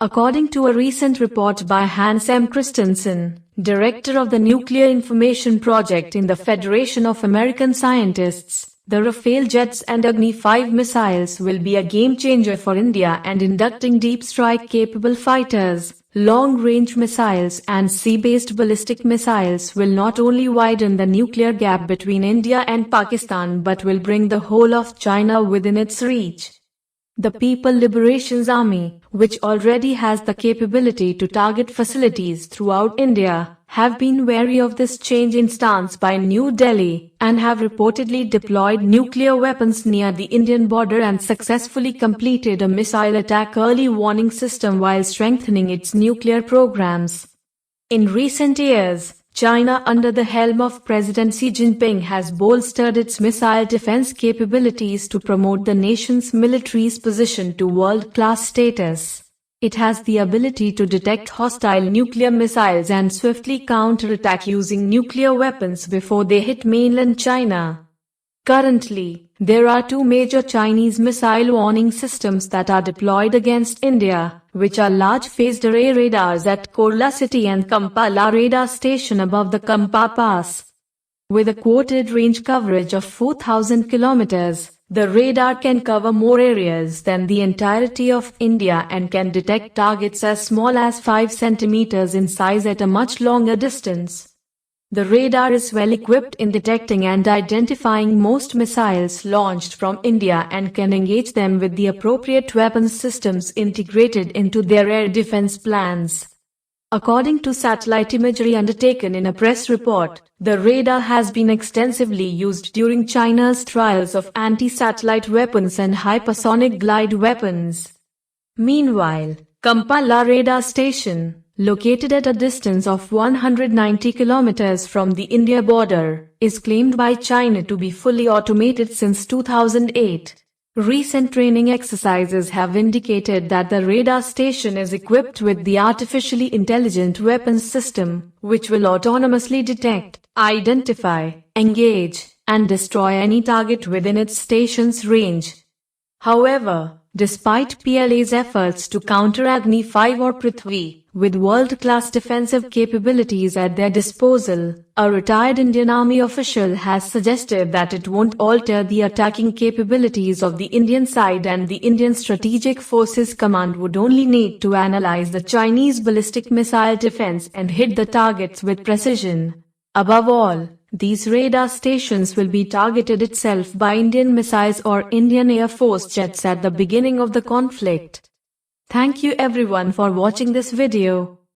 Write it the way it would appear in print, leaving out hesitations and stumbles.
According to a recent report by Hans M. Christensen, director of the Nuclear Information Project in the Federation of American Scientists, the Rafale jets and Agni 5 missiles will be a game-changer for India, and inducting deep strike-capable fighters, long-range missiles and sea-based ballistic missiles will not only widen the nuclear gap between India and Pakistan but will bring the whole of China within its reach. The People Liberation Army, which already has the capability to target facilities throughout India, have been wary of this change in stance by New Delhi, and have reportedly deployed nuclear weapons near the Indian border and successfully completed a missile attack early warning system while strengthening its nuclear programs. In recent years, China under the helm of President Xi Jinping has bolstered its missile defense capabilities to promote the nation's military's position to world-class status. It has the ability to detect hostile nuclear missiles and swiftly counterattack using nuclear weapons before they hit mainland China. Currently, there are two major Chinese missile warning systems that are deployed against India, which are large phased array radars at Korla City and Kampala radar station above the Kampa Pass. With a quoted range coverage of 4,000 kilometers, the radar can cover more areas than the entirety of India and can detect targets as small as 5 centimeters in size at a much longer distance. The radar is well equipped in detecting and identifying most missiles launched from India and can engage them with the appropriate weapons systems integrated into their air defense plans. According to satellite imagery undertaken in a press report, the radar has been extensively used during China's trials of anti-satellite weapons and hypersonic glide weapons. Meanwhile, Kampala radar station, located at a distance of 190 kilometers from the India border, is claimed by China to be fully automated since 2008. Recent training exercises have indicated that the radar station is equipped with the artificially intelligent weapons system, which will autonomously detect, identify, engage, and destroy any target within its station's range. However, despite PLA's efforts to counter Agni 5 or Prithvi, with world-class defensive capabilities at their disposal, a retired Indian Army official has suggested that it won't alter the attacking capabilities of the Indian side, and the Indian Strategic Forces Command would only need to analyze the Chinese ballistic missile defense and hit the targets with precision. Above all, these radar stations will be targeted itself by Indian missiles or Indian Air Force jets at the beginning of the conflict. Thank you everyone for watching this video.